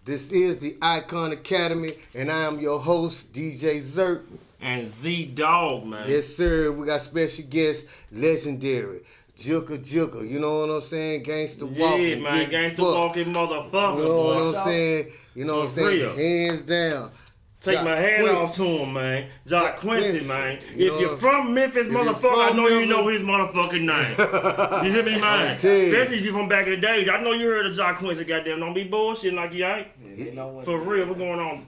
This is the Icon Academy, and I am your host, DJ Zert. And z-dogg, man. Yes, sir. We got special guest, legendary. Jooking, you know what I'm saying? Gangsta walking. Yeah, man. Gangsta walking motherfucker. You know what I'm saying? You know what I'm saying? Hands down. Take my hat off to him, man. Jaquency, man. If you're from Memphis, motherfucker, I know you know his motherfucking name. You hear me, man? Especially if you from back in the days. I know you heard of Jaquency, goddamn. Don't be bullshitting like you ain't. For real, what's going on?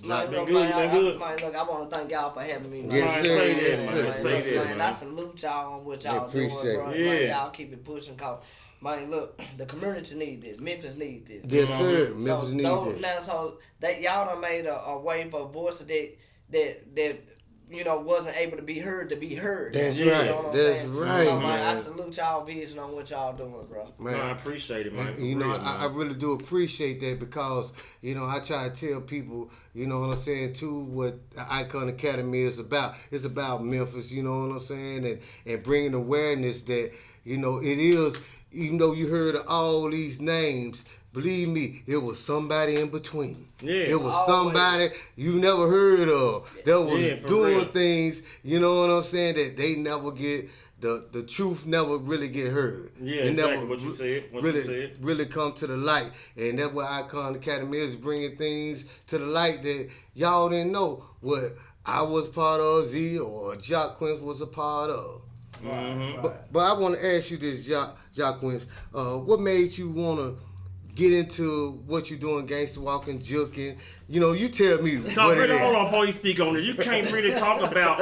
Man, Been look, good, man, been good. Look, I want to thank y'all for having me. Yes, sir. Say Yes, that, sir. man. Say that, Man, man. I salute y'all on what y'all doing, Appreciate bro. it. Yeah. Man, y'all keep it pushing, cause man, look, the community needs this. Memphis needs this. Yes, sir. So Memphis needs it. now, so that y'all done made a way for voices that you know wasn't able to be heard. That's you right. know what I'm That's saying? right, So, man. I salute y'all vision on what y'all doing, bro. Man, I appreciate it, man. You know, real, I really do appreciate that because, you know, I try to tell people, you know what I'm saying, too, what the Icon Academy is about. It's about Memphis, you know what I'm saying, and bringing awareness that, you know, it is, even though you heard of all these names, believe me, it was somebody in between. Yeah. It was somebody you never heard of that was doing real. things, you know what I'm saying, that they never get, the truth never really get heard. Yeah, It exactly never what you said. really come to the light. And that's what Icon Academy is, bringing things to the light that y'all didn't know what I was part of, Z or Jaquency was a part of. Mm-hmm. But I want to ask you this, Jaquency. What made you want to get into what you doing, gangster walking, jooking? You know, you tell me No, what it really, is. hold on before you speak on it. You can't really talk about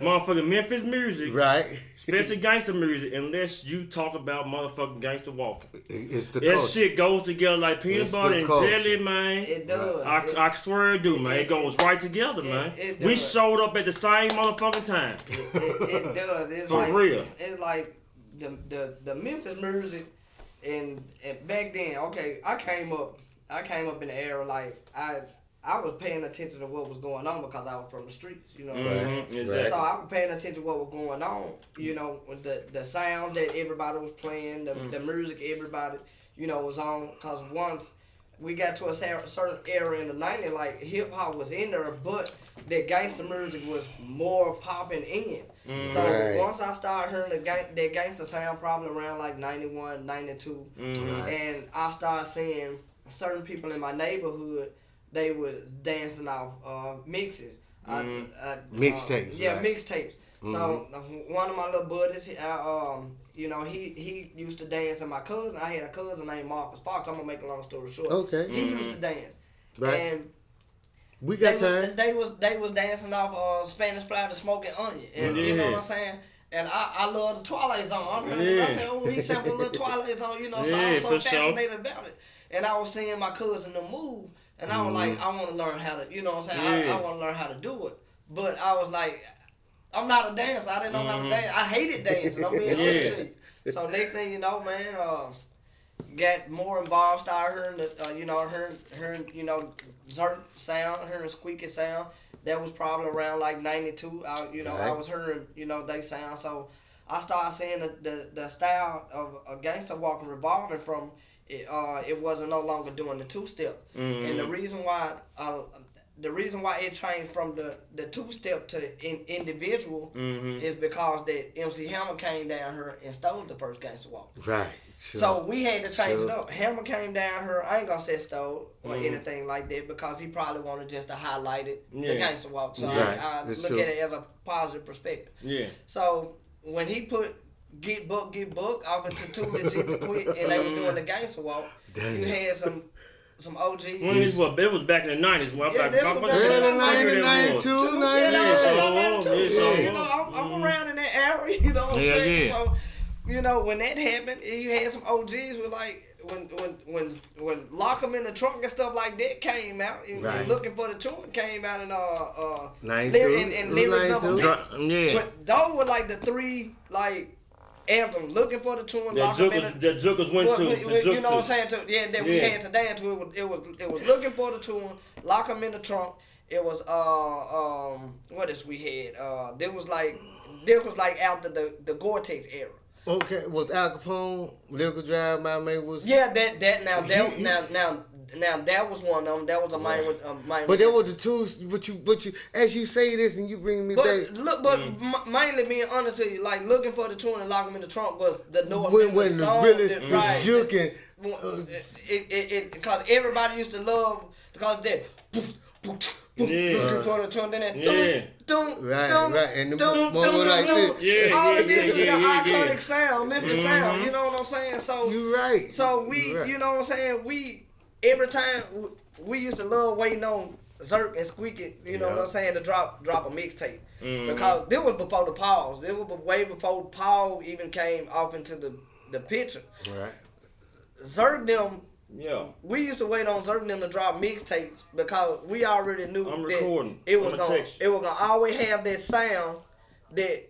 motherfucking Memphis music, Right. especially gangster music, unless you talk about motherfucking gangster walking. It's the That culture. shit goes together like peanut It's butter the and culture. jelly, man. It does. I swear it do, man. It goes right together, man. it We does. showed up at the same motherfucking time. It does. It's For like, real. It's like the Memphis music, and back then, okay, I came up in the era like I was paying attention to what was going on because I was from the streets, you know. What I'm saying? Exactly. So I was paying attention to what was going on, you know, with the sound that everybody was playing, the music everybody, you know, was on. Because once we got to a certain era in the 90s, like hip hop was in there, but the gangster music was more popping in. So once I started hearing that gangster sound, probably around like 91, 92, and I started seeing certain people in my neighborhood, they was dancing off mixes. Mixtapes. Yeah, mixtapes. So one of my little buddies, you know, he used to dance, and my cousin, I had a cousin named Marcus Fox. I'm gonna make a long story short. Okay. He used to dance, Right. and We got time. they was dancing off Spanish Fly, the Smoking Onion, and you know what I'm saying. And I love the Twilight Zone. I heard it. I said, oh, he sampled a little Twilight Zone, you know. So I was so fascinated about it, and I was seeing my cousin the move. And I was like, I want to learn how to, you know what I'm saying? I want to learn how to do it. But I was like, I'm not a dancer. I didn't know how to dance. I hated dancing. I'm being honest with you. So next thing you know, man, got more involved. Started hearing, you know, Zert sound, hearing squeaky sound. That was probably around like 92. I was hearing, you know, they sound. So I started seeing the style of gangster walking revolving from. It wasn't no longer doing the two-step, and the reason why it changed from the two-step to individual is because that MC Hammer came down here and stole the first gangster walk. Right. Sure. So we had to change it up. Hammer came down here. I ain't gonna say stole or anything like that because he probably wanted just to highlight it, the gangster walk. So I look at it as a positive perspective. Yeah. So when he put Get book, I went to Too Legit to Quit, and they were doing the gangster walk. Damn. You had some OGs. It was back in the 90s. Well, Yeah, this was back in the 92, 92, 92. You know, I'm around in that area, you know what I'm saying? Yeah. So, you know, when that happened, you had some OGs with like, when Lock 'em in the Trunk and stuff like that came out, and Looking for the Tune came out, and 92, and lyrics of them. Yeah. But those were like the three, like, anthem, Looking for the Tune, that Jookers went to. You know what I'm saying? That we had to dance to. It was Looking for the Tune, Lock 'em in the Trunk. It was what else we had? This was like after the Gore-Tex era. Okay, was Al Capone, Lyrical Drive by May was? Yeah, now Now that was one of them. That was a main with main. But there were the two. But you, as you say this and you bring me back. Look, but mainly being honest to you, like looking for the tune and lock 'em in the trunk was the North. When song really right. Jooking. It because everybody used to love because they. Looking for the tune, then that right, and the moment like this, all of this is the iconic sound, Memphis sound. You know what I'm saying? So you right. So we, you know what I'm saying? We every time we used to love waiting on Zerk and Squeak it. You know what I'm saying? To drop a mixtape because this was before the pause. It was way before Paul even came off into the picture. Right. Zerk them. Yeah. We used to wait on Zerk them to drop mixtapes because we already knew that it was gonna always have that sound that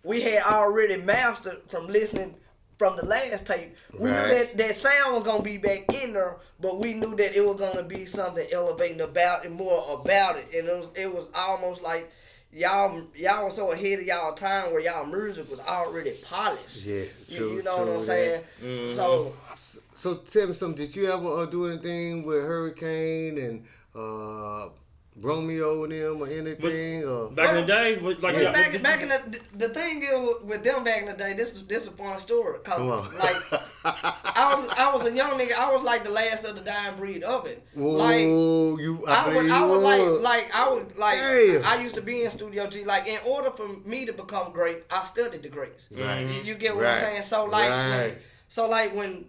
we had already mastered from listening from the last tape. We knew that sound was gonna be back in there, but we knew that it was gonna be something elevating about it, more about it. And it was almost like y'all was so ahead of y'all time where y'all music was already polished. Yeah, true. You know what I'm saying? Mm-hmm. So tell me something. Did you ever do anything with Hurricane and Romeo and them or anything? Back in the day, back in the thing is with them back in the day. This is a fun story. Cause like I was a young nigga. I was like the last of the dying breed of it. Whoa, I used to be in Studio G. Like in order for me to become great, I studied the greats. Right. You get what I'm saying? So like when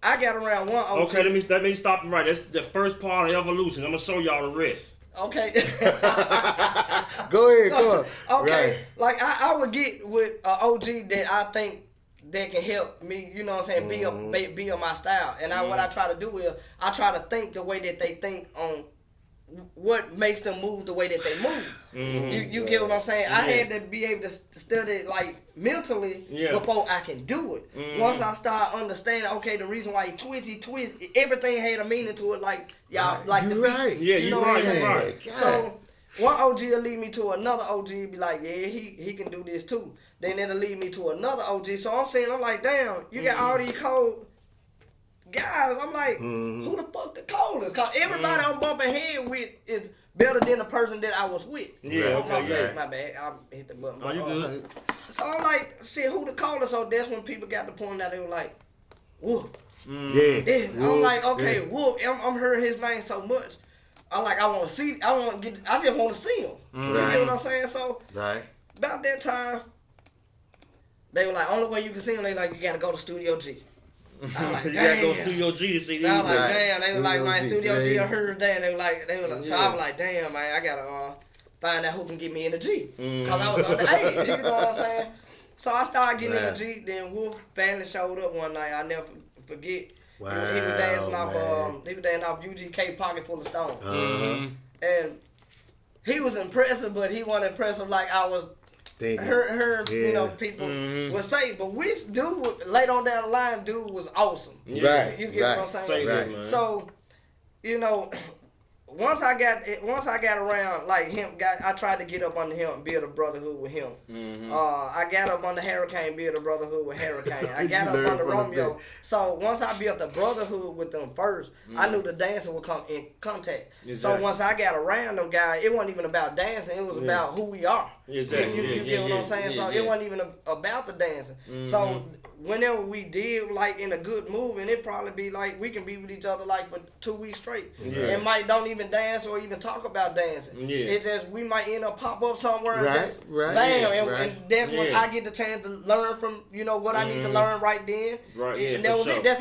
I got around one OG. Okay, let me stop you right. That's the first part of evolution. I'm gonna show y'all the rest. Okay. Go ahead, go on. Okay. Right. Like I would get with an OG that I think that can help me, you know what I'm saying, be on my style. And what I try to do is I try to think the way that they think on what makes them move the way that they move. You get what I'm saying? I had to be able to study like mentally before I can do it. Once I start understanding, okay, the reason why he twist, everything had a meaning to it. Like y'all, like the beats. Yeah, you know what I'm saying? Right. So one OG will lead me to another OG, be like, yeah, he can do this too. Then it'll lead me to another OG. So I'm saying, I'm like, damn, you got all these cold guys. I'm like, who the fuck the coldest? Cause everybody I'm bumping head with is better than the person that I was with. Yeah, my bad. I hit the button. Oh, you good? So I'm like, shit, who the coldest? So that's when people got the point that they were like, whoop. Yeah. I'm like, okay, whoop. I'm hearing his name so much. I want to see. I just want to see him. You get what I'm saying? So about that time, they were like, only way you can see him, they like, you gotta go to Studio G. I was like, damn. You gotta go to Studio G to see these. I was like, damn. They were like, man, Studio G, I heard that. And they were like, so I was like, damn, man, I gotta find out who can get me in the G. Cause I was underage, you know what I'm saying? So I started getting in the G. Then Wolf family showed up one night. I never forget. Wow, he was dancing off UGK Pocket Full of Stone. And he was impressive, but he wasn't impressive like I was. Her you know, people would say, but which dude later on down the line, dude was awesome. You get what I'm saying? So, you know, once I got around like him, I tried to get up under him and build a brotherhood with him. I got up under Hurricane, build a brotherhood with Hurricane. I got up under Romeo. So once I built a brotherhood with them first, I knew the dancing would come in contact. Exactly. So once I got around them guys, it wasn't even about dancing. It was about who we are. Exactly. You get what I'm saying? So it wasn't even about the dancing. So whenever we did like in a good move, and it probably be like we can be with each other like for 2 weeks straight, and might don't even dance or even talk about dancing. It's just we might end up pop up somewhere and just bam, and that's when I get the chance to learn from what I need to learn right then. And that was it. That's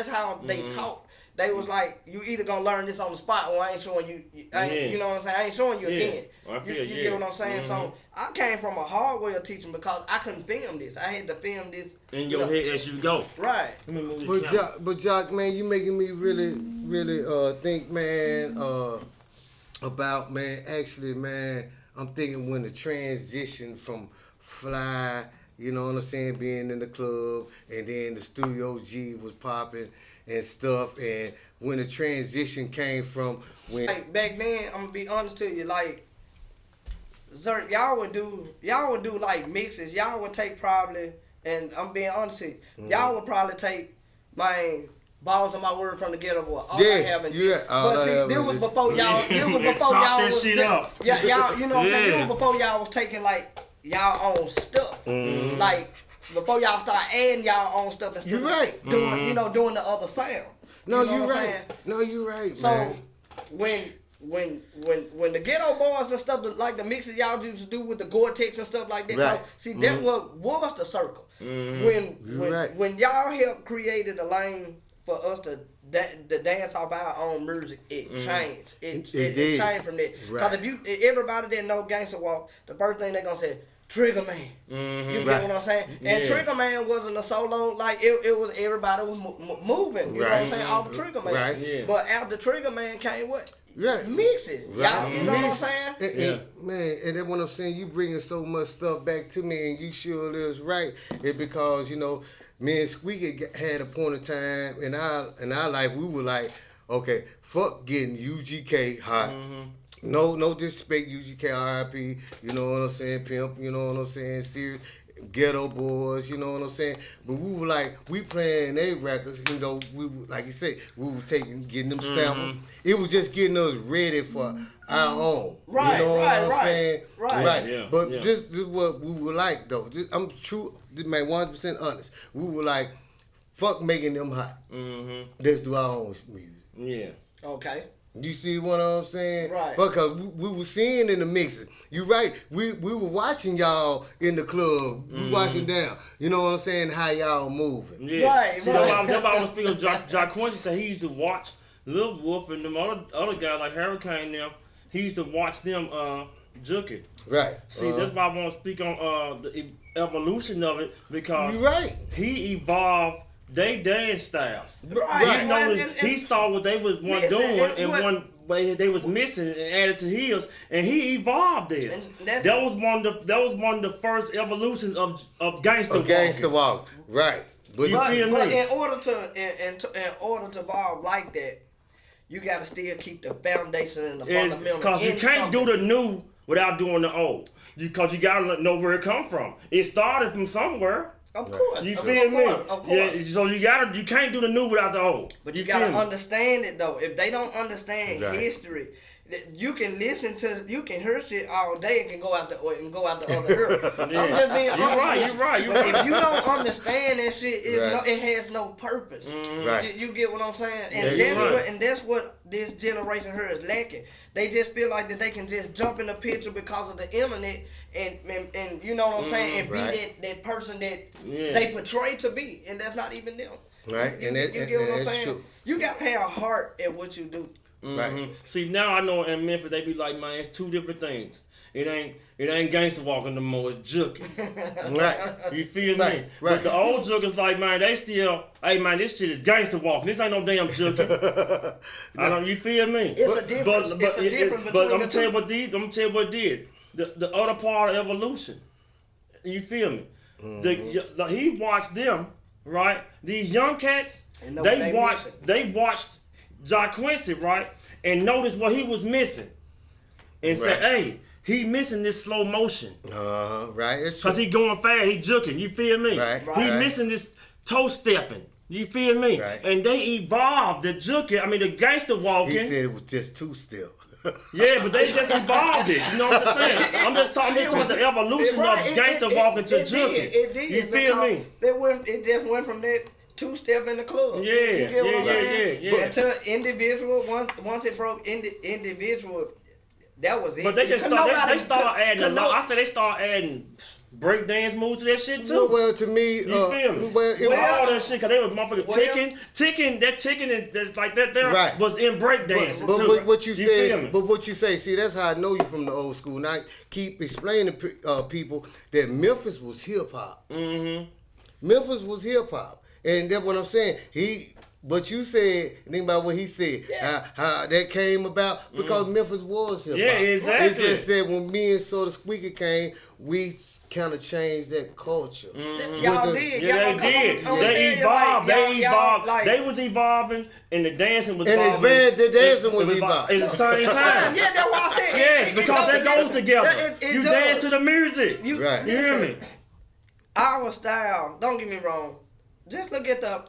how they taught. They was like, you either gonna learn this on the spot or I ain't showing you. You know what I'm saying? I ain't showing you again. You get what I'm saying? So I came from a hard way of teaching because I couldn't film this. I had to film this in your head as you go. Right. But Jock, man, you making me really, really think, man, about, man, actually, man, I'm thinking when the transition from Fly, you know what I'm saying, being in the club, and then the Studio G was popping and stuff, and when the transition came from when like back then, I'm gonna be honest to you, like Zerk, y'all would do like mixes. Y'all would take probably, and I'm being honest to you, y'all would probably take Balls on my word from the ghetto boy. All Yeah, I have in yeah. But see, this was before y'all. This was before Chop y'all that was. shit up. Yeah, y'all. You know what I'm saying? Yeah. This was before y'all was taking like y'all own stuff. Like before y'all start adding y'all own stuff instead You right. of doing doing the other sound. No, you know you what I'm right. saying? No, you right, So man. when the ghetto boys and stuff like the mixes y'all used to do with the Gore-Tex and stuff like that, Right. see that's what was the circle. When y'all helped created a lane for us to dance off our own music, it changed. It did. changed from that. Right. Cause if everybody that know Gangsta Walk, the first thing they gonna say, Trigger Man. You get what I'm saying? And Trigger Man wasn't a solo, like it was everybody was moving. You know what I'm saying? Off of Trigger Man. Right. Yeah. But after Trigger Man came what? Right. Mixes. Right. Y'all, you know what I'm saying? Man, and that's what I'm saying. You bringing so much stuff back to me, and you sure is right. It's because me and Squeaky had a point of time in our life. We were like, okay, fuck getting UGK hot. No disrespect, UGK RIP. You know what I'm saying? Pimp. You know what I'm saying? Serious. Ghetto Boys, you know what I'm saying? But we were like, we playing their records, we were, like you say, we were getting them samples. It was just getting us ready for our own. Right, you know what I'm right, saying? right. Yeah, But yeah. this is what we were like, though. I'm true, man, 100% honest. We were like, fuck making them hot. Let's do our own music. Yeah. Okay. You see what I'm saying? Right. Because we were seeing in the mixes. You right. We were watching y'all in the club. We watching down. You know what I'm saying? How y'all moving. Yeah. Right, See, right. that's why I was speaking of Jaquency said he used to watch Lil Wolf and them other guys like Hurricane them. He used to watch them Jooking. Right. See, that's why I want to speak on the evolution of it because You right. he evolved they dance styles. Right. He noticed, he saw what they was doing and what way they was missing and added to his, and he evolved it. That was one of the first evolutions of gangsta walking. Gangsta walk. Right. But you feel but me? in order to evolve like that, you got to still keep the foundation and the fundamental. Because you can't do the new without doing the old. Because you gotta know where it come from. It started from somewhere. Of course. You feel me? Of course. Yeah, so you can't do the new without the old. But you gotta understand it though. If they don't understand Right. history, you can hear shit all day and can go out the other ear. I'm just being honest. You're right. But if you don't understand that shit, Right. it has no purpose. Right. You get what I'm saying? And that's what this generation here is lacking. They just feel like that they can just jump in the picture because of the internet and you know what I'm saying, and Right. be that person that they portray to be, and that's not even them. Right. You And get what I'm that's saying? true. You gotta have a heart at what you do. Right. See, now I know in Memphis they be like, man, it's two different things. It ain't gangsta walking no more. It's Jooking. Right. You feel Right, me? right. But the old Jookers like, man, they still, hey man, this shit is gangsta walking. This ain't no damn Jooking. You feel me? It's a difference. It's a difference But between I'm the gonna tell you two. what these. I'm gonna tell you what did. The other part of evolution. You feel me? He watched them, right? These young cats. And know what They missing. watched Jaquency, right, and noticed what he was missing, and said, Right. "Hey, he missing this slow motion Right. It's because true. he going fast. He Jooking. You feel me? Right, He right. missing this toe stepping. You feel me? Right. And they evolved the Jooking. I mean, the gangster walking. He said it was just two still. Yeah, but they just evolved it. You know what I'm saying? I'm just talking the evolution of gangster walking to Jooking. It did. You feel me? It just went from that two-step in the club. Yeah, You get what I'm saying? yeah. Until individual, once it broke individual, that was it. But they just started adding a lot. I said they start adding breakdance moves to that shit too. Well, to me, You feel me? All that shit, cause they was motherfucking ticking, and that's like that there Right. was in breakdancing too. But what you feel me? say, but what you say, see, that's how I know you from the old school. And I keep explaining to people that Memphis was hip hop. Memphis was hip hop, and that's what I'm saying. But you said, think about what he said, how that came about because Memphis was hip hop. Yeah, exactly. It's just that when me and Soda Squeaky came, we kind of changed that culture. Y'all did. Yeah, they did. They evolved. They was evolving, and the dancing was evolving. The dancing was evolving. At the same time. Yeah, that's what I said. Yes, because that goes together. It You does. dance to the music. Right. You hear me? Our style, don't get me wrong, just look at the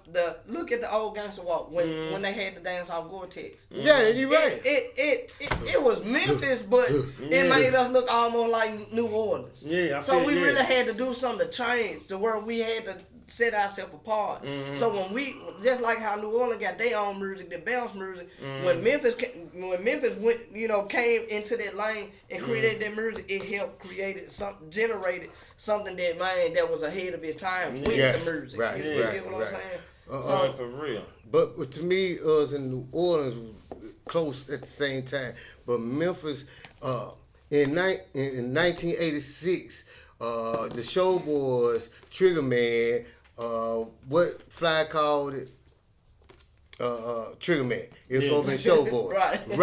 old Gangsta Walk when they had the dance off Gore-Tex. Yeah, you're right. It was Memphis, but it made us look almost like New Orleans. Yeah, so we really had to do something to change to where we had to set ourselves apart. So when we, just like how New Orleans got their own music, the bounce music, when Memphis went, came into that lane and created that music, it helped generated something that was ahead of its time with the music. Right, you get what I'm saying? So for real. But to me, us in New Orleans was close at the same time. But Memphis, in 1986, the Showboys, Trigger Man, what Fly called it? Trigger Man. It was supposed to be Showboys.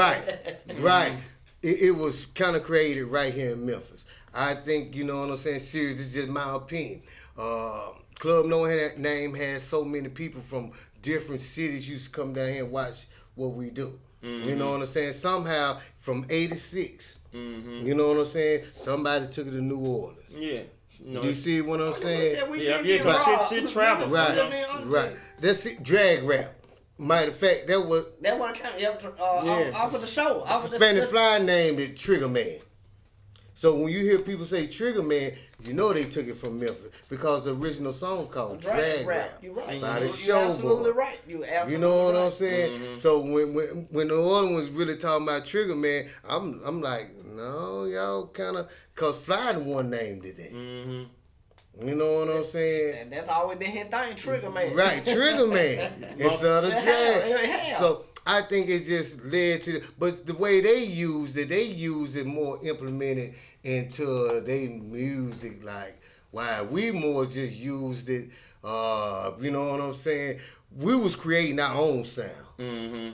Right. It was kind of created right here in Memphis. I think, you know what I'm saying, serious, this is just my opinion. Club No Name has so many people from different cities used to come down here and watch what we do. You know what I'm saying? Somehow, from 86, you know what I'm saying, somebody took it to New Orleans. Yeah. No, you see what I'm saying? Shit travels. Right. That's it, drag rap. Matter of fact, that was off of the show. Spanish Fly named it Trigger Man. So when you hear people say Trigger Man, you know they took it from Memphis because the original song called Drag Rap. You're right. By the You're absolutely right. You know what I'm saying? So when the other ones really talking about Trigger Man, I'm like, no, y'all kind of, because Fly the one named it that. You know what I'm saying? That's always been his thing, Trigger Man. Right, Trigger Man. Instead of Drag. So I think it just led to, but the way they use it more implemented into their music. Like, why we more just used it, you know what I'm saying? We was creating our own sound.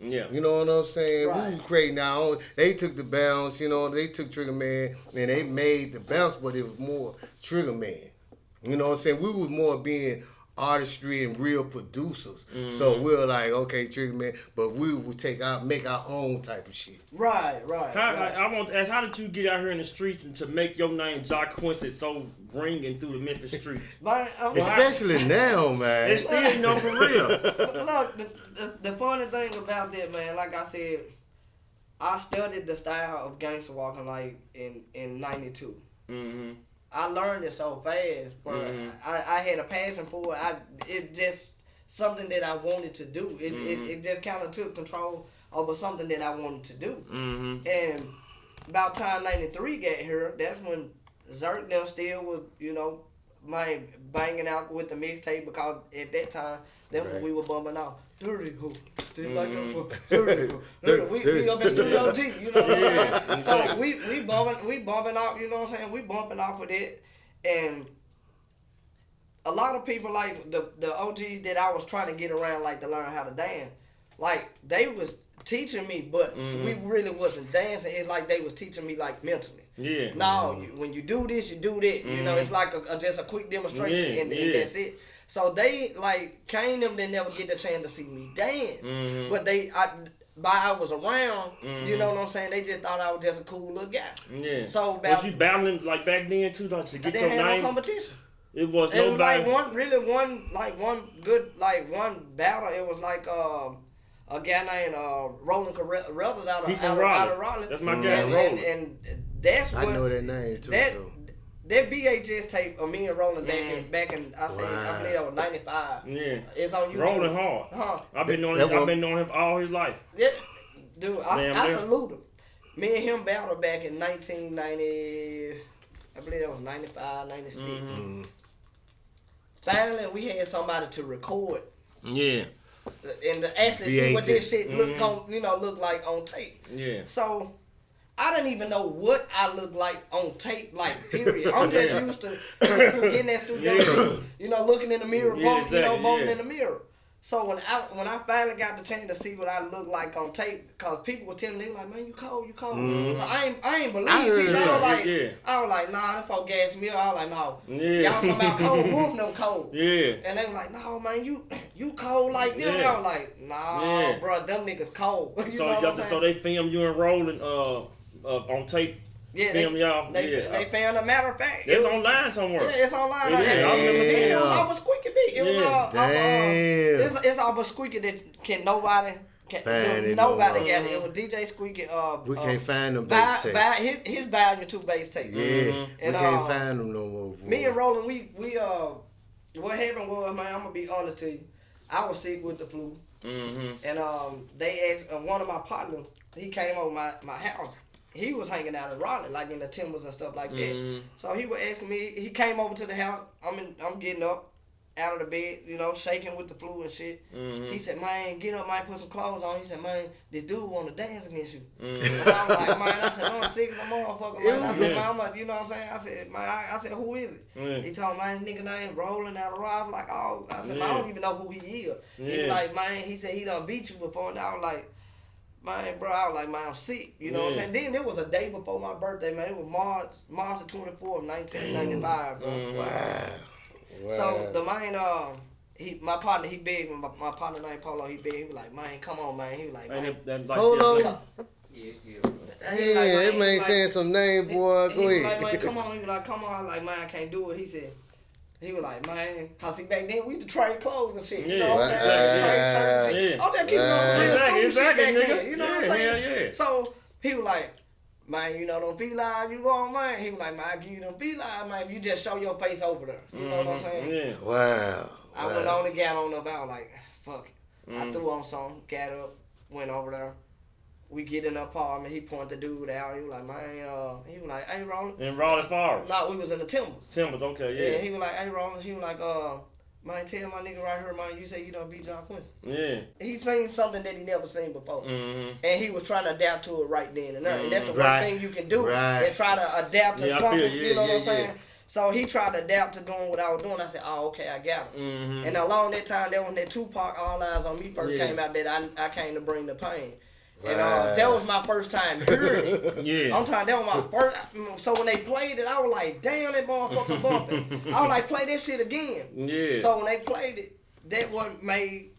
Yeah. You know what I'm saying? Right. We was creating our own. They took the bounce, they took Trigger Man, and they made the bounce, but it was more Trigger Man. You know what I'm saying? We was more being artistry and real producers. So we were like, okay, Trigger Man, but we would make our own type of shit. Right. I want to ask, how did you get out here in the streets and to make your name Jaquency so ringing through the Memphis streets? Especially now, man. It's still, for real. Look, the funny thing about that, man, like I said, I studied the style of gangster walking like in 92. I learned it so fast, but I had a passion for it. It just something that I wanted to do. It just kind of took control over something that I wanted to do. And about time 93 got here, that's when Zerk them still was, banging out with the mixtape, because at that time, that's when we were bumping out. Dirty ho, dirty like dirty ho, we up in Studio G, you know what I'm saying? So we bumping out, you know what I'm saying? We bumping off with it, and a lot of people like the OGs that I was trying to get around, like to learn how to dance, like they was teaching me, but we really wasn't dancing. It's like they was teaching me like mentally. Yeah. No, when you do this, you do that. It's like just a quick demonstration, and that's it. So they like Kane them didn't never get the chance to see me dance, but I was around. You know what I'm saying? They just thought I was just a cool little guy. Yeah. So was you battling like back then too, like to get your name? No competition. It was no like one battle. It was like a guy named Roland Carruthers out of Raleigh. That's my guy, Roland. And that's what I know that name too. That VHS tape of me and Roland back in I believe that was 95. Yeah. It's on YouTube. Rolling hard. I've been knowing him all his life. Yeah. Dude, I salute him. Me and him battled back in 1990, I believe that was 95, 96. Finally, we had somebody to record. Yeah. And to actually see what this shit look like on tape. Yeah. So I didn't even know what I looked like on tape, like, period. I'm just used to getting that studio, looking in the mirror, bumping in the mirror. So when I finally got the chance to see what I looked like on tape, because people were telling me, they were like, man, you cold. So I ain't believe people. I was like, nah, them folk gassed me up. I was like, no. Y'all talking about cold, wolf no cold. Yeah. And they were like, no, man, you cold like them. I was like, nah, bro, them niggas cold. So they filmed you and Roland on tape Yeah, film y'all. They found a matter of fact. It's online somewhere. Yeah, it's online. It was off a squeaky beat. It was it's off a squeaky that can nobody. Nobody got it. It was DJ Squeaky. We can't find them bass tapes. His Volume 2 bass tape. Yeah, and we can't find them no more. Me and Roland, we what happened was, man, I'm gonna be honest to you. I was sick with the flu, and they asked one of my partners. He came over my house. He was hanging out in Raleigh, like in the timbers and stuff like that. So he was asking me. He came over to the house. I'm getting up out of the bed, you know, shaking with the flu and shit. He said, man, get up, man, put some clothes on. He said, man, this dude want to dance against you. And I'm like, man, I said, I'm sick as a motherfucker, man. I said, man, you know what I'm saying? I said, man, I said, who is it? He told me, man, nigga name rolling out of Ross. Like, oh, I said, man, I don't even know who he is. He was like, man, he said he done beat you before. And I was like, man, bro, I was like, man, I'm sick. You know what I'm saying? Then there was a day before my birthday, man. It was March the 24th, 1995, bro. Wow. So the man, my partner, he begged me. My partner named Polo, he begged. He was like, man, come on, man. He was like, man, hold on. Yeah. Hey, that man saying some name, boy. Go ahead. He was like, man, come on. He was like, come on. I was like, man, I can't do it. He was like, man, cause back then we used to trade clothes and shit. You know what I'm saying? Trade shirts and shit. I'm just keeping on some real school shit back then. You know what I'm saying? Yeah. So he was like, man, you know them felines you on, man. He was like, man, I give you them felines, man, if you just show your face over there. You know what I'm saying? Yeah. Wow. I went on and got on about like, fuck it. I threw on something, got up, went over there. We get in the apartment, he pointed the dude out. He was like, man, he was like, hey, Roland. In Raleigh Forest? No, we was in the Timbers. Timbers, okay, yeah. Yeah, he was like, hey, Roland. He was like, man, tell my nigga right here, man, you say you done beat Jaquency. Yeah. He seen something that he never seen before. And he was trying to adapt to it right then and there. And that's the one thing you can do. And try to adapt to something, you know what I'm saying? So he tried to adapt to doing what I was doing. I said, oh, okay, I got him. And along that time, that when that Tupac All Eyes on Me first came out, that I came to bring the pain. And that was my first time hearing it. Yeah. I'm talking, that was my first. So when they played it, I was like, damn, that motherfucker bumping. I was like, play that shit again. Yeah. So when they played it, that what made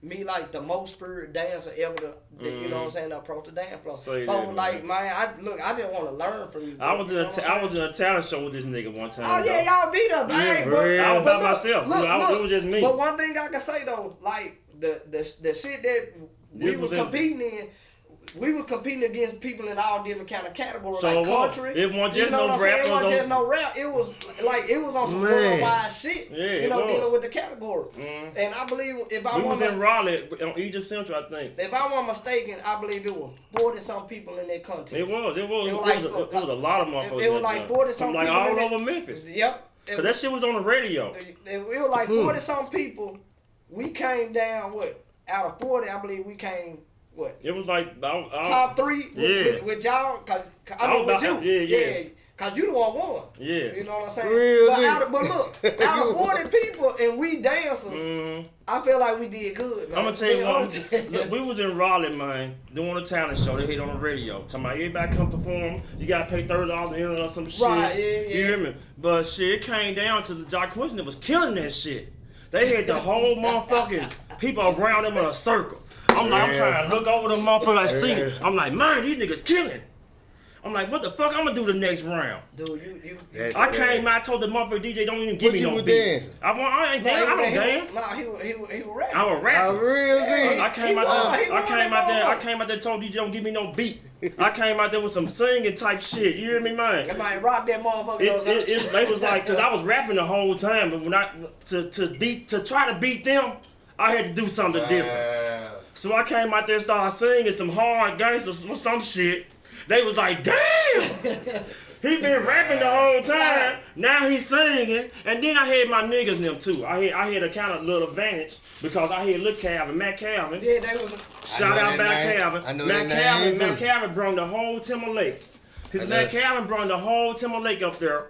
me like the most spirit dancer ever to, you know what I'm saying, to approach the dance floor. So like, man, I just want to learn from you. I was in a talent show with this nigga one time. Oh yeah, y'all beat up. I was by myself. It was just me. But one thing I can say though, like the shit that we was competing in, we were competing against people in all different kind of categories, so like country. It wasn't just no rap. It wasn't just no rap. It was like, it was on some worldwide shit. Yeah, you know, dealing with the category. And I believe we was in Raleigh on Egypt Central, I think. If I wasn't mistaken, I believe it was 40-some people in that country. It was a lot of motherfuckers. It was like 40-some people. Like all over Memphis. Yep. Cause that shit was on the radio. It was like 40-some people. We came down out of 40, I believe we came. What? It was like top 3 with y'all, cause I mean with you. Yeah. Cause you the one. Yeah. You know what I'm saying? Real but look, out of 40 people and we dancers, I feel like we did good, man. I'm gonna tell you what, look, we was in Raleigh, man, doing a talent show. They hit on the radio. Talking about everybody come perform, you gotta pay $30 to enter or some shit. Right, yeah. You hear me? But shit, it came down to the Jaquency that was killing that shit. They had the whole motherfucking people around them in a circle. I'm trying to look over the motherfucker I see it. I'm like, man, these niggas killing. I'm like, what the fuck? I'm gonna do the next round. Dude, I came out, told the motherfucker DJ, don't even give me no beat. I ain't dance. I don't dance. Nah, he was rapping. I was rapping. Really? I came out there, told DJ, don't give me no beat. I came out there with some singing type shit. You hear me, man? I might rock that motherfucker. It was like, cause I was rapping the whole time, but when to try to beat them, I had to do something different. So I came out there and started singing some hard gangsters or some shit. They was like, damn! He been rapping the whole time. Now he's singing. And then I had my niggas in them too. I had a kind of little advantage because I had Lil Calvin, Matt Calvin. Yeah, that was shout out Matt Calvin. Matt Calvin brought the whole Timberlake. Matt Calvin brought the whole Timberlake up there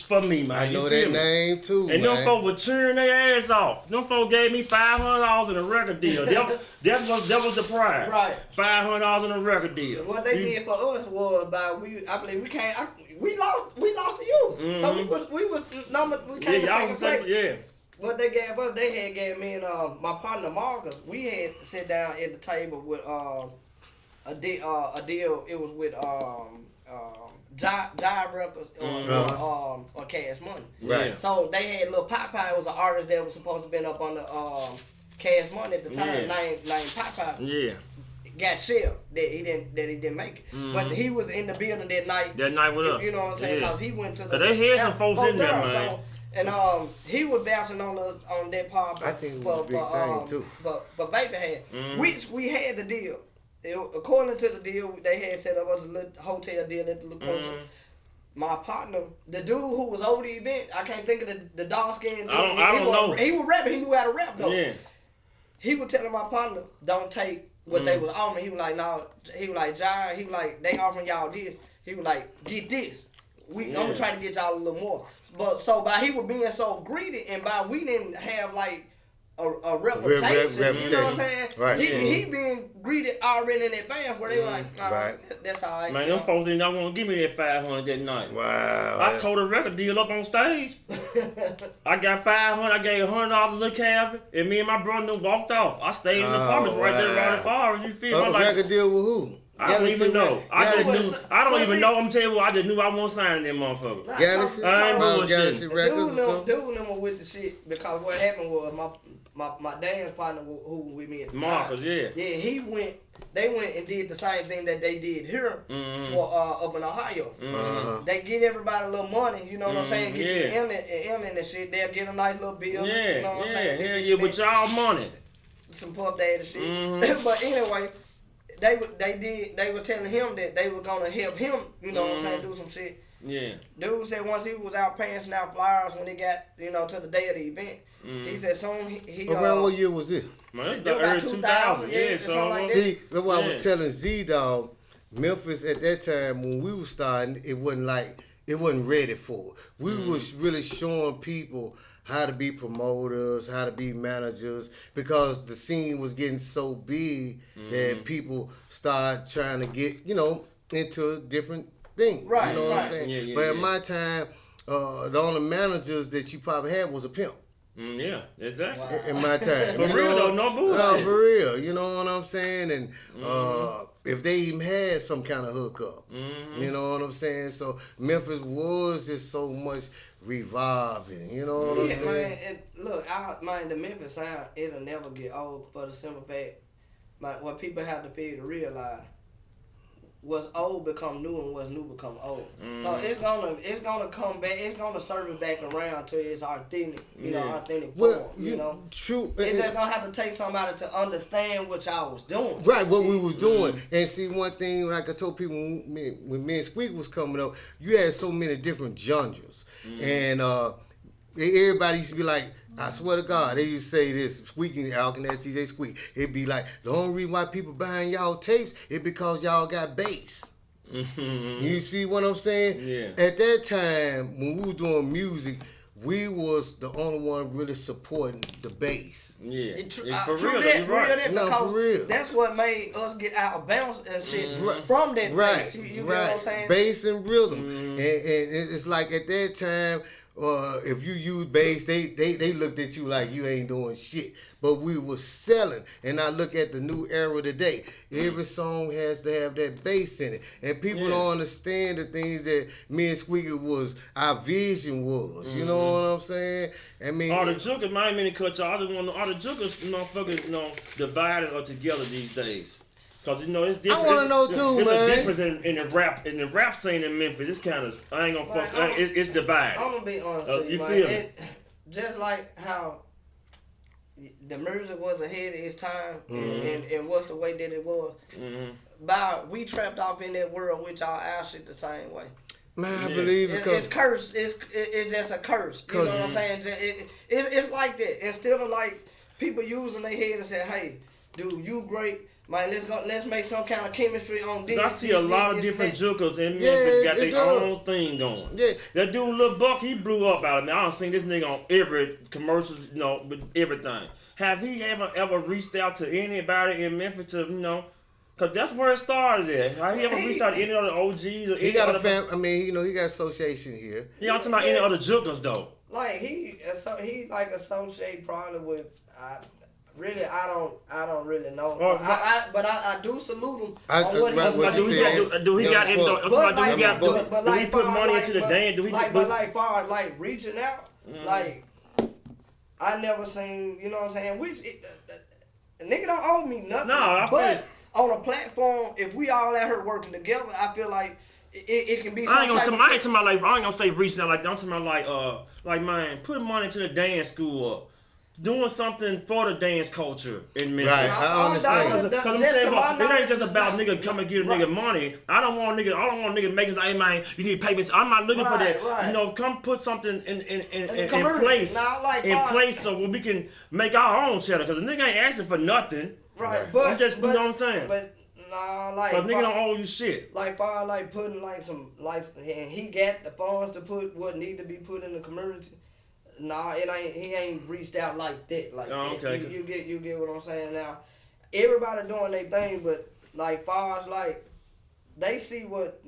for me, man. I know that name too, and them folks were cheering their ass off. Them folks gave me $500 in a record deal. that was the prize. Right. $500 in a record deal. So what they did for us was we lost to you. So we came to second place. Yeah. What they gave us, they had gave me and my partner Marcus. We had sit down at the table with a deal. It was with Jive Records or Cash Money. Right. So they had Lil Popeye was an artist that was supposed to been up on the Cash Money at the time. Named Popeye. Yeah. Got shelled that he didn't make it. But he was in the building that night. That night with us. You know what I'm saying? Because he went to the. Cause they had some folks in there, man. So, and he was bouncing on us on that part. I think it was a big thing too. But Baby had, which we had the deal. According to the deal, they had set up us a little hotel deal at the little country. My partner, the dude who was over the event, I can't think of the dark skin. I don't know. He was rapping. He knew how to rap though. Yeah. He was telling my partner, don't take what they was offering. He was like, no. He was like, John. He was like, they offering y'all this. He was like, get this. I'm gonna try to get y'all a little more. But so by he was being so greedy, and by we didn't have like a reputation. You know what I'm saying? Right. He been greeted already in advance where they were like, right. That's all right. Man, them folks did not want to give me that 500 that night. Wow. I told a record deal up on stage. I got 500. I gave $100 to Lil Calvin, and me and my brother walked off. I stayed in the apartments right there around the forest. You feel me? Record deal with who? I don't even know. I don't even know. I'm telling you, I just knew I wasn't signing them motherfuckers. Galaxy? I ain't Galaxy Records or something? Dude them with the shit because what happened was my dance partner who was with me at the Marcus, time. Yeah, they went and did the same thing that they did here up in Ohio. They get everybody a little money, you know what I'm saying? Get you M and shit. They'll get a nice little bill. Yeah, you know what I'm saying? Yeah, with y'all money. Some puff daddy shit. But anyway, they was telling him that they were gonna help him, you know what I'm saying, do some shit. Yeah. Dude said once he was out passing out flyers when they got, to the day of the event, he said soon he around what year was this? Man, it's the early 2000. Yeah, so like see, that's why I was telling Z-Dogg, Memphis at that time when we were starting, it wasn't ready for it. We was really showing people how to be promoters, how to be managers, because the scene was getting so big that people started trying to get, into different things. Right, you know what I'm saying? But at my time, the only managers that you probably had was a pimp. Yeah, exactly. Wow. In my time. For real though, no bullshit. No, for real. You know what I'm saying? And if they even had some kind of hookup. You know what I'm saying? So Memphis was just so much reviving. You know what I'm saying? Man, the Memphis sound, it'll never get old for the simple fact. What people have to feel to realize, what's old become new and what's new become old. So it's gonna come back. It's gonna circle back around to its authentic, authentic form. True. It's just gonna have to take somebody to understand what y'all was doing. Right, what we was doing. And see, one thing, like I told people when me and Squeak was coming up, you had so many different genres, and everybody used to be like, I swear to God, they used to say this, Squeaking, Alkin, that's TJ Squeak. It'd be like, the only reason why people buying y'all tapes is because y'all got bass. You see what I'm saying? Yeah. At that time, when we were doing music, we was the only one really supporting the bass. Yeah. For real. That's what made us get out of bounds and shit from that bass. You know what I'm saying? Bass and rhythm. And it's like at that time, if you use bass, they looked at you like you ain't doing shit. But we was selling. And I look at the new era today. Every song has to have that bass in it. And people don't understand the things that me and Squeaky our vision was. You know what I'm saying? I mean, all the Jookers, I ain't mean to cut y'all. I just want to know, all the Jookers, motherfuckers, divided or together these days. Cause it's different. I want to know too, man. There's a difference in the rap scene in Memphis. It's kind of I ain't gonna fuck. It's divided. I'm gonna be honest with you, man. Feel me? Just like how the music was ahead of its time, and what's the way that it was. We trapped off in that world, which our shit the same way. Man, I believe it's cursed. It's just a curse. You know what I'm saying? It's like that. Instead of like people using their head and say, "Hey, dude, you great." Man, let's make some kind of chemistry on this. I see a lot of different Jookers in Memphis got their own thing going. Yeah. That dude Lil Buck, he blew up out of me. I done seen this nigga on every commercials, with everything. Have he ever reached out to anybody in Memphis to, cause that's where it started at. Have he ever reached out to any other OGs or he got a he got association here. Yeah, I'm talking about any other Jookers though. Like he like associate probably with Really, I don't really know. But I do salute him on what he put money into the dance? But like far as like reaching out, like I never seen, you know what I'm saying? Which a nigga don't owe me nothing. No, but on a platform, if we all out here working together, I feel like it can be. I ain't gonna say reaching out like that. I'm talking about like man, put money into the dance school or doing something for the dance culture in Memphis. Right, I understand. Because I'm telling you, it ain't just about nigga come and give a nigga money. I don't want nigga making like, hey man, you need payments. I'm not looking for that. Right. You know, come put something in place. Place so we can make our own cheddar. Because the nigga ain't asking for nothing. Right, but I'm just, you know what I'm saying? But nah, like, cause nigga don't owe you shit. Like, far like putting like some and he got the funds to put what need to be put in the community. Nah, it ain't. He ain't reached out like that. Like that. You get what I'm saying now. Everybody doing their thing, but like far as like they see what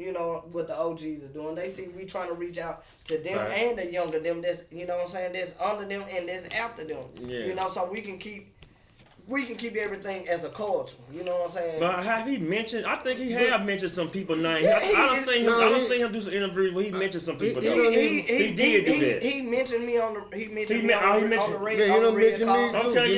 what the OGs are doing. They see we trying to reach out to them and the younger them. That's what I'm saying. That's under them and that's after them. Yeah. So we can keep everything as a culture. You know what I'm saying? But have he mentioned? I think he have mentioned some people names. I don't see him do some interviews where he mentioned some people. He did do that. He mentioned me on the. He mentioned on the red call. Okay,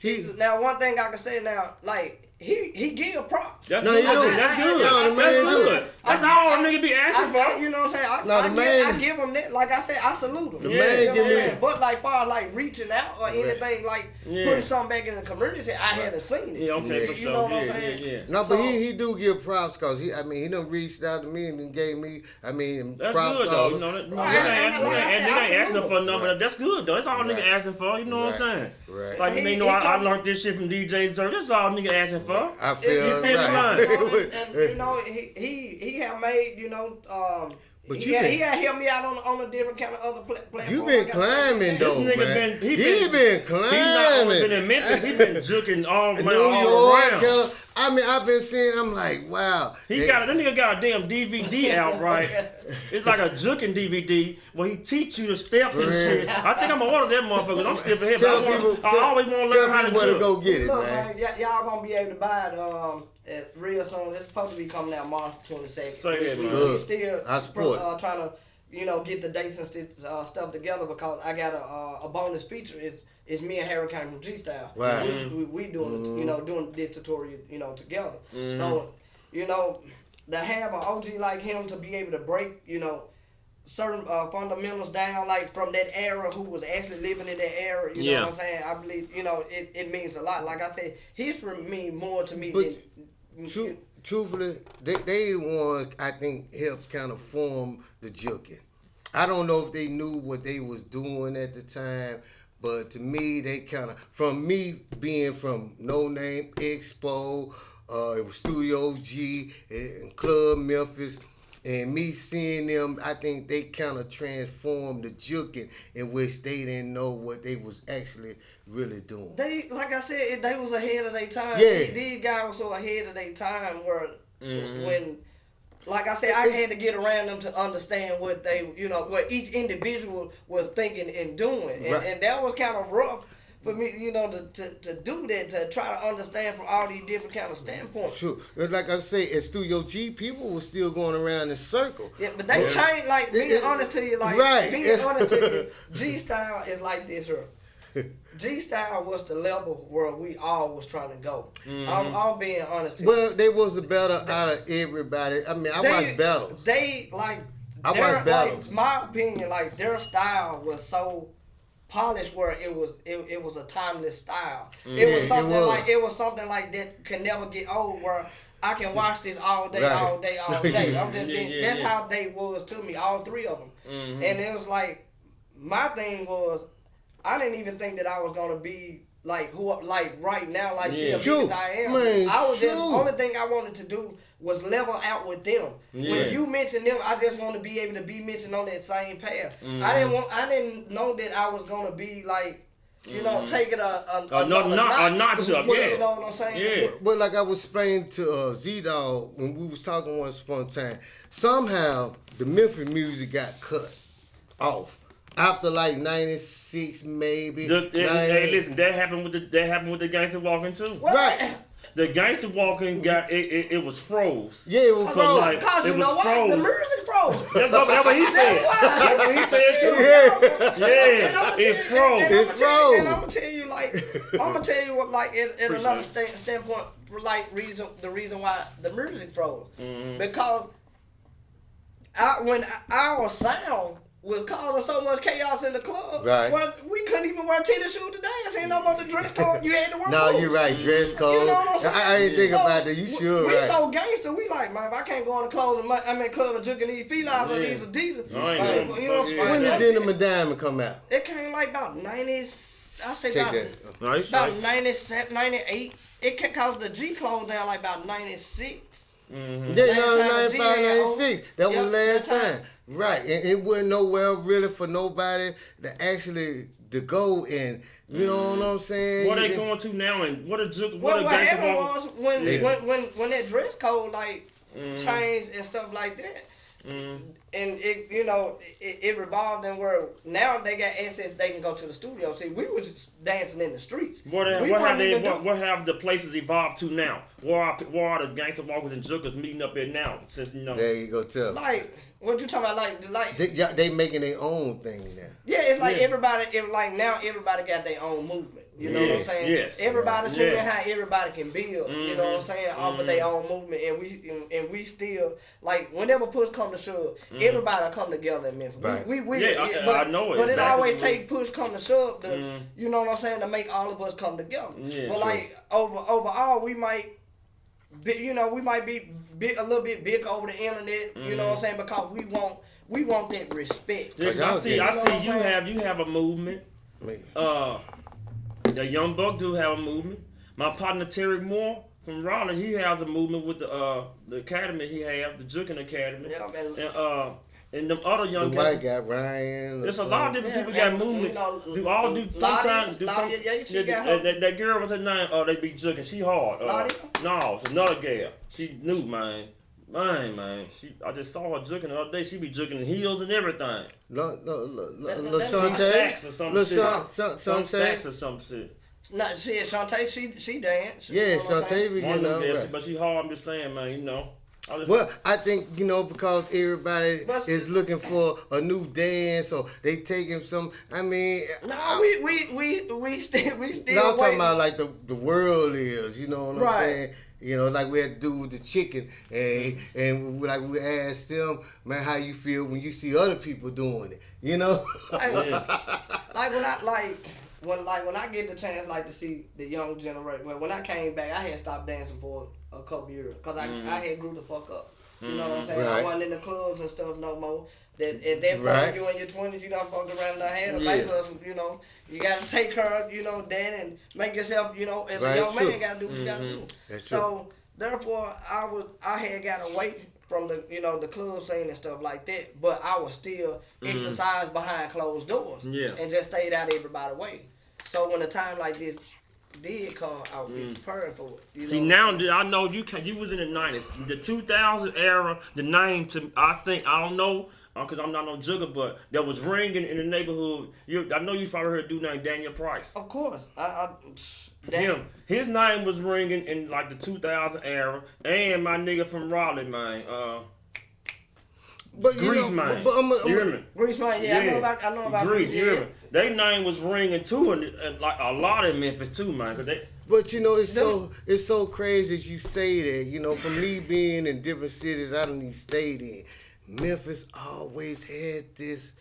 yeah. Now one thing I can say now, like. He give props. That's good. That's good. That's all a nigga be asking for. You know what I'm saying? I give him that. Like I said, I salute him. The man give me. But like far like reaching out or anything like putting something back in the community, I haven't seen it. Yeah, okay, for sure. You know what I'm saying? Yeah. No, but he do give props because he done reached out to me and gave me that's props. Good though. Nigga ain't asking for nothing. But that's good though. That's all nigga asking for. You know what I'm saying? Right. Like I learned this shit from DJ Zerk. That's all nigga asking for. I feel right. And he have made but he had helped me out on a different kind of other platform. You been climbing though, this nigga man. He been climbing. He not only been in Memphis. He been jooking all around. I mean, I've been seeing. I'm like, wow. That nigga got a damn DVD out, right? It's like a jooking DVD where he teach you the steps and shit. I think I'm gonna order that motherfucker. I'm still ahead. I always want to learn how to jook. Go get it, look, man. Y'all gonna be able to buy it real soon. It's supposed to be coming out March 22nd. Say that, man. We still I support. Trying to get the dates and stuff together because I got a bonus feature. It's me and Harry came from G Style. Right. We doing doing this tutorial together. So to have an OG like him to be able to break certain fundamentals down like from that era who was actually living in that era. You know what I'm saying? I believe it means a lot. Like I said, history means more to me than. Truthfully, they the ones I think helped kind of form the Jooking. I don't know if they knew what they was doing at the time, but to me, they kind of, from me being from No Name Expo, it was Studio G and Club Memphis, and me seeing them, I think they kind of transformed the Jooking in which they didn't know what they was actually really doing. They, like I said, they was ahead of their time. Yeah. These guys were so ahead of their time where when, like I said, I had to get around them to understand what they, what each individual was thinking and doing. And that was kind of rough for me, to do that, to try to understand from all these different kind of standpoints. True. Like I say, at Studio G, people were still going around in circle. Yeah, but they changed, like, being honest to you, G-Style is like this here. G-Style was the level where we all was trying to go. I'm being honest to you. Well, they was the better out of everybody. I mean, I watched battles. I watched battles. Like, my opinion, like, their style was so polished where it was a timeless style. It was something like that can never get old where I can watch this all day, all day, all day. I'm just that's how they was to me, all three of them. And it was like, my thing was, I didn't even think that I was gonna be like right now, like still big as I am. Man, I was just only thing I wanted to do was level out with them. When you mention them, I just want to be able to be mentioned on that same path. I didn't know that I was gonna be like, take it a notch up. Yeah. You know what I'm saying? Yeah. But like I was explaining to Z-Dogg when we was talking once upon a time, somehow the Memphis music got cut off. after like 96 maybe. Hey, listen, that happened with the Gangsta Walking too. What? Right. The Gangsta Walking got it was froze. Yeah, it was froze. Like, Cause it you was know what? froze. The music froze. That's what he said. That's what he said too. Yeah, it froze. It froze. And I'm gonna tell you what, like, in another standpoint, like, the reason why the music froze. Mm-hmm. Because when our sound was causing so much chaos in the club, right? Well, we couldn't even wear tennis shoes to dance. Ain't no more the dress code. You had to wear No, boots. you're right. Dress code. You know what I'm saying? I didn't think about that. You sure We right. so gangster. We like, man, if I can't go in the clothes and club and Jooking these felines or these Adidas. You know, When did Denim and Diamond come out? it came like about 90s. I say Take about, that. about 97, 98. It can cause the G closed down like about 96. Mm-hmm. Yeah, Last 95, time the G 96. That was Yep, last that time. Right. And it wasn't nowhere really for nobody to actually to go and, you know what I'm saying? What they going to now and what a Gangsta What happened Walking? was when that dress code like changed and stuff like that. And it, you know, it revolved in where now they got access. They can go to the studio. See, we was just dancing in the streets. What have the places evolved to now? Where are the Gangsta Walkers and Jookers meeting up at now? Since you know, There you go, tell. Like, what you talking about? Like They making their own thing now. yeah, it's like everybody. Now everybody got their own movement. You know what I'm saying? Yes. Everybody seeing Yes. how everybody can build. You know what I'm saying? Off of their own movement, and we still like whenever push come to shove, everybody come together in Memphis. Right. We I know it. But Exactly. it always take push come to shove to you know what I'm saying, to make all of us come together. Yeah, but sure. like overall, we might be big, a little bit big over the internet. You know what I'm saying? Because we want that respect. Yeah, 'cause I see you have a movement. The Young Buck do have a movement. My partner Terry Moore from Raleigh, he has a movement with the academy he have, the Jooking Academy. Yeah, and them other young The cats. white guy, Ryan. There's a lot of different people got movements. That girl was her name. Oh, they be Jooking. She hard. No, it's another girl. She new, man. Man, I just saw her Jooking the other day. She be Jooking in heels and everything. Some stacks or some shit. Some stacks or some shit. Not she Shantae, she dance. Yeah, Shantae, you know, right. But she hard. I'm just saying, man. You know. Well, I think, you know, because everybody is looking for a new dance, or they taking some. I mean, no, we still. I'm talking about like the world is. You know what I'm saying? You know, like we had to do with the chicken, and like we asked them, man, how you feel when you see other people doing it? You know, when I get the chance, like, to see the young generation. When I came back, I had stopped dancing for a couple years because I had grew the fuck up. You know what I'm saying? Right. I wasn't in the clubs and stuff no more. At that point, you in your 20s, you done fucked around and had a baby hustle. You know, you gotta take care of, you know, that and make yourself, you know, as a young man, gotta do what you gotta do. So therefore, I had got away from the, you know, the club scene and stuff like that, but I was still exercise behind closed doors and just stayed out of everybody's way. So when a time like this did come, I was prepared for it. You See, know? now I know you was in the 90s. The 2000 era, the name I don't know, because I'm not no jugger, but that was ringing in the neighborhood. I know you probably heard a dude named Daniel Price. Of course. His name was ringing in like the 2000 era. And my nigga from Raleigh, man. but Grease Man. You hear me? Grease Man, yeah. I know about Grease. You hear me? Yeah. Their name was ringing too, and like a lot in Memphis too, man. But you know, it's so crazy as you say that. You know, from me being in different cities I don't even stayed in, Memphis always had this,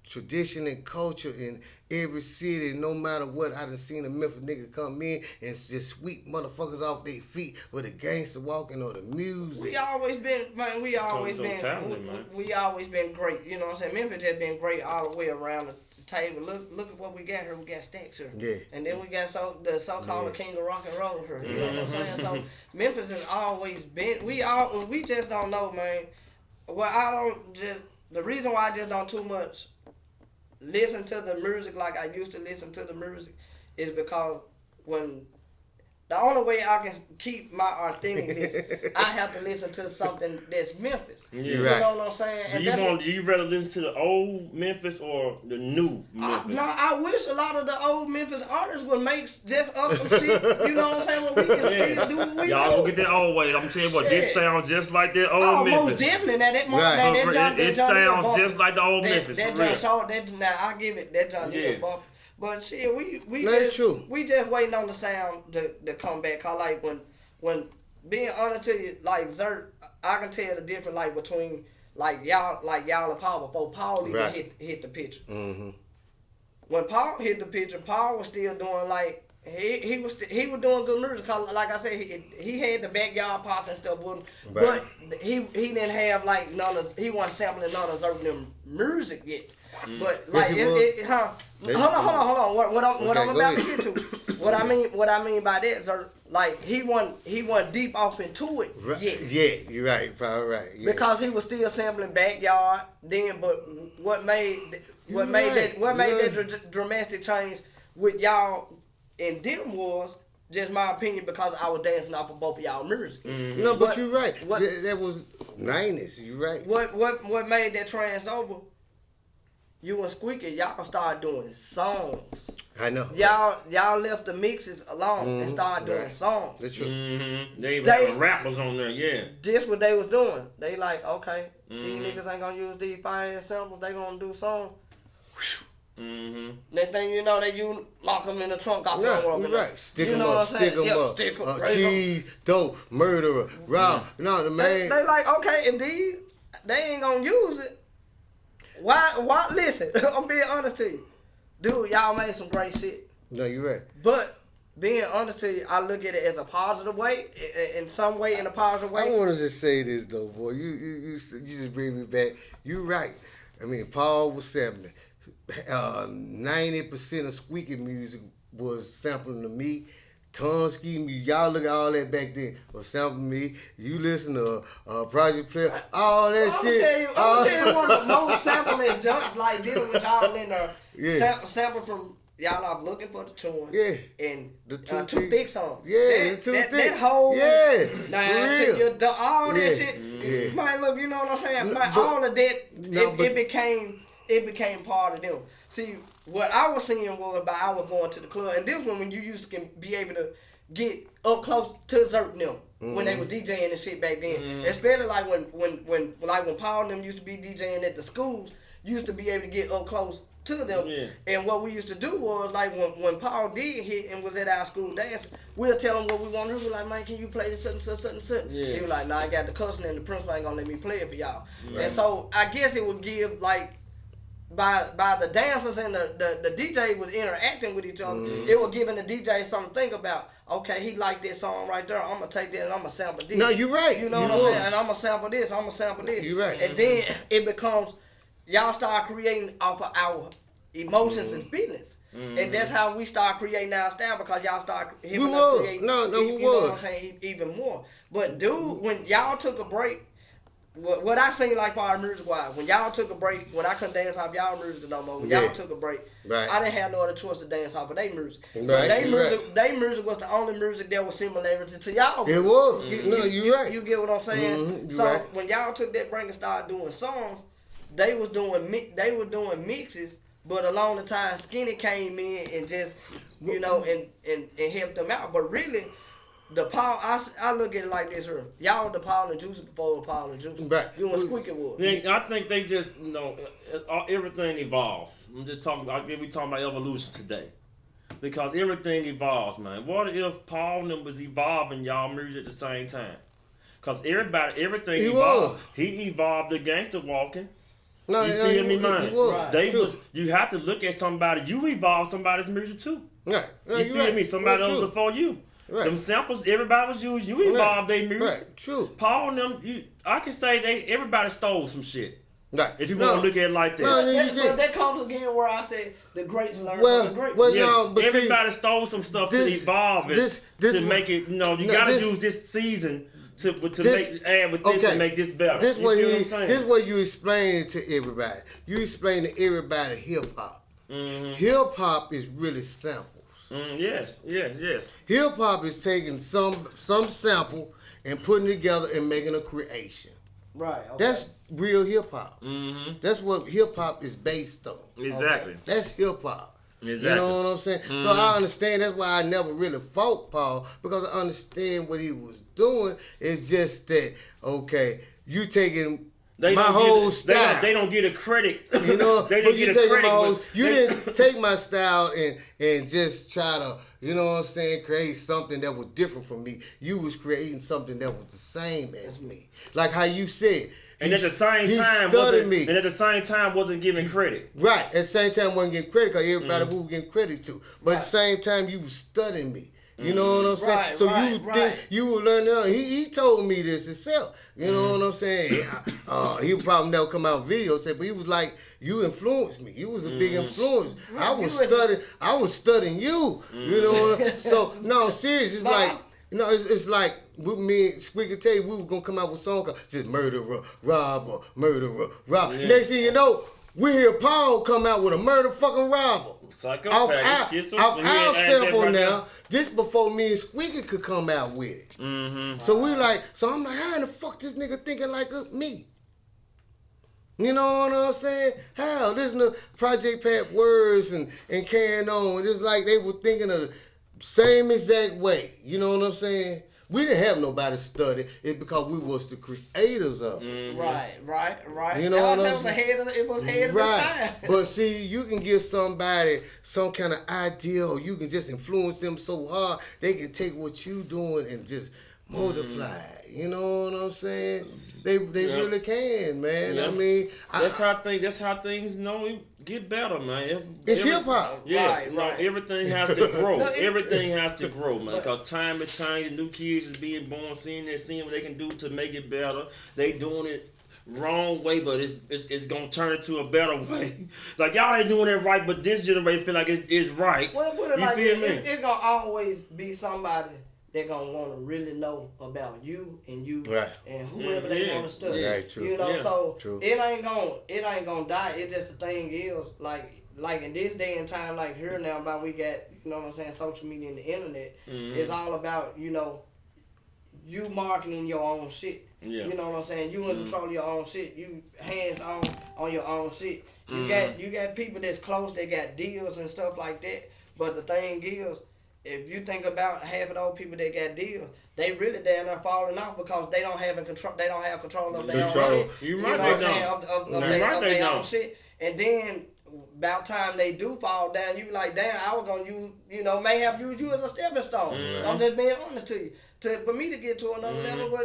tradition and culture in every city. No matter what, I done seen a Memphis nigga come in and just sweep motherfuckers off their feet with a gangster walking or the music. We always been great. You know what I'm saying? Memphis has been great all the way around the table. Look at what we got here. We got Stacks here. Yeah. And then we got the so-called King of Rock and Roll here. You know what I'm saying? So Memphis has always been. We just don't know, man. Well, the reason why I just don't too much listen to the music like I used to listen to the music is because when The only way I can keep my authenticness, I have to listen to something that's Memphis. Yeah. You know what I'm saying? And do you rather listen to the old Memphis or the new Memphis? I wish a lot of the old Memphis artists would make just up some shit. You know what I'm saying? Where we can still do what we Y'all do. don't get that old way. I'm telling you what, this sounds just like that old Memphis. Most definitely. Now that Right. It sounds just like the old Memphis. That John Shaw, now I give it that John Deere bump. But shit, we just waiting on the sound to come back. Cause like when being honest to you, like Zert, I can tell the difference like between y'all and Paul before Paul even hit the picture. Mm-hmm. When Paul hit the picture, Paul was still doing like he was doing good music. Cause like I said, he had the backyard pots and stuff with him, but he didn't have like he wasn't sampling none of Zert music yet. But like hold on. What I'm about to get to. What I mean by that, sir, like he wasn't deep off into it yet. Yeah, you're right, probably right. Yeah. Because he was still sampling backyard then, but what made that dramatic change with y'all and them was just my opinion because I was dancing off of both of y'all music. Mm-hmm. No, but you're right. That was 90s. You're right. What made that trans over? You and Squeaky, y'all started doing songs. I know. Y'all left the mixes alone and started doing songs. That's true. Mm-hmm. They rappers on there, yeah. This what they was doing. They like, okay, these niggas ain't gonna use these fire samples. They gonna do songs. Mm-hmm. Next thing you know, you lock them in the trunk. Right. Stick them up. Cheese, dope, murderer, rob. No, the man. They like, okay, and these, they ain't gonna use it. Why? Listen, I'm being honest to you. Dude, y'all made some great shit. No, you're right. But being honest to you, I look at it as a positive way, in some way, in a positive way. I want to just say this, though, boy. You just bring me back. You're right. I mean, Paul was sampling. 90% of Squeaky music was sampling to me. Tonski, y'all look at all that back then was sampling me. You listen to Project Player, all that shit. I'm gonna tell you one of the most sampling junks like dealing with y'all in there. Sample from y'all are looking for the tune. Yeah. And the Too Thick song. Yeah, the Too Thick. That whole now until you done all that shit. Man, look, you know what I'm saying? All of that it became part of them. See, what I was seeing was I was going to the club, and this one when you used to be able to get up close to Zert and them when they was DJing and shit back then. Especially like when Paul and them used to be DJing at the schools, used to be able to get up close to them. Yeah. And what we used to do was like when Paul did hit and was at our school dance, we'll tell him what we want to do. We're like, man, can you play this such? Yeah. He was like, nah, I got the cussing and the principal ain't gonna let me play it for y'all. Right. And so I guess it would give like by the dancers and the DJ was interacting with each other, it was giving the DJ something to think about. Okay, he liked this song right there. I'm gonna take that and I'm gonna sample this. No, you're right. You know what I'm saying? And I'm gonna sample this. I'm gonna sample this. You're right. And then it becomes y'all start creating off of our emotions and feelings. And that's how we start creating our style because y'all start hearing us create. You know what I'm saying? Even more. But dude, when y'all took a break. What I seen like for our music wise, when y'all took a break, when I couldn't dance off y'all music no more, when y'all took a break, I didn't have no other choice to dance off of their music. Their music was the only music that was similarity to y'all music. It was. You're right. You get what I'm saying? So when y'all took that break and started doing songs, they was doing mixes, but along the time Skinny came in and just and helped them out. But really, the Paul, I look at it like this here. Y'all the Paul and Juice before the Paul and Juice. Right. You and Squeaky was. Yeah, I think they just, everything evolves. We talking about evolution today. Because everything evolves, man. What if Paul and them was evolving y'all music at the same time? Because everything evolves. He evolved the gangster walking. You feel me, man? You have to look at somebody. You evolve somebody's music too. Right. You feel me? Somebody else before you. Right. Them samples everybody was using, you evolved their music. Right, true. Paul and them, I can say everybody stole some shit. Right. If you want to look at it like that. But that comes again where I say the greats learn from the greats. Well, yes, but everybody stole some stuff to evolve it, to make it, you got to use this season to make this better. This what you explain to everybody. You explain to everybody hip hop. Hip hop is really samples. Yes. Hip hop is taking some sample and putting it together and making a creation. Right. Okay. That's real hip hop. Mm-hmm. That's what hip hop is based on. Exactly. Okay. That's hip hop. Exactly. You know what I'm saying? Mm-hmm. So I understand. That's why I never really fought Paul, because I understand what he was doing. It's just that, okay, you taking my whole style. They don't get a credit. You know, they don't get a credit. You didn't take my style and just try to, you know what I'm saying, create something that was different from me. You was creating something that was the same as me. Like how you said. And at the same time wasn't giving credit. Right. At the same time wasn't getting credit, because everybody we were getting credit to. But at the same time you was studying me. You know what I'm saying? Right, so right, you think you were learning. He told me this himself. You know what I'm saying? He would probably never come out with video, but he was like, you influenced me. You was a big influence. I was studying you. You know. So no, serious. It's like. No, it's like with me and Squeaky tell you we were gonna come out with a song called just murderer, robber, murderer, robber. Yeah. Next thing you know, we hear Paul come out with a murder fucking robber. Off our sample now. This before me and Squeaky could come out with it. Mm-hmm. So I'm like, how in the fuck this nigga thinking like me? You know what I'm saying? How? Listen to Project Pat words and carrying on. It's like they were thinking of the same exact way. You know what I'm saying? We didn't have nobody study. It's because we was the creators of it. Mm-hmm. Right. You know what I'm saying? It was ahead of the time. But see, you can give somebody some kind of idea, or you can just influence them so hard, they can take what you doing and just multiply. You know what I'm saying? They really can, man. I mean, that's how things get better, man. It's hip hop. Yes, right. Everything has to grow. Everything has to grow, man. Because time is changing. New kids is being born, seeing what they can do to make it better. They doing it wrong way, but it's gonna turn into a better way. Like y'all ain't doing it right, but this generation feel like it's right. Well, put it like it's gonna always be somebody they're gonna want to really know about you and whoever they want to study. Yeah, true. You know, so true. it ain't gonna die. It's just the thing is like in this day and time, like here now, about we got, you know what I'm saying, social media and the internet. It's all about, you know, you marketing your own shit. Yeah. You know what I'm saying? You in control of your own shit. You hands on your own shit. You got people that's close. They got deals and stuff like that. But the thing is, if you think about half of those people that got deals, they really damn near falling off because they don't have control. They don't have control of their own shit. You know what I'm saying? Of their own shit. And then about time they do fall down, you be like, damn, I was gonna use, may have used you as a stepping stone. I'm just being honest to you, for me to get to another level.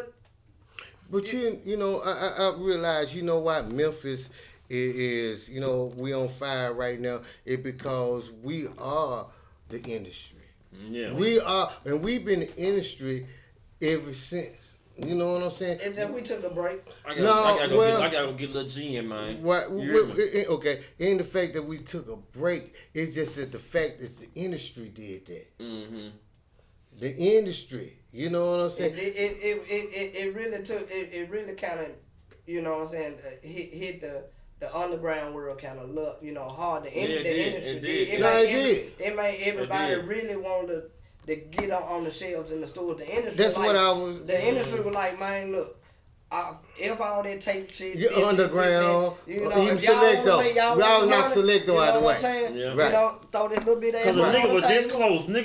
But I realize, you know what, Memphis is, we on fire right now. It's because we are the industry. Yeah. We are, and we've been in the industry ever since. You know what I'm saying? And then we took a break. I gotta go get a little G in, man. Okay. In the fact that we took a break, it's just that the fact that the industry did that. Mm-hmm. The industry, you know what I'm saying? It really took. It really kind of, you know what I'm saying, hit the underground world kind of look, hard. The industry did. It made everybody really want to get on the shelves in the stores. The industry. That's what I was. The industry was like, man, look. If all that tape shit, you're underground, even Selecto, y'all knock Selecto out of the way. Yeah. Right. Throw this little bit of. Because a nigga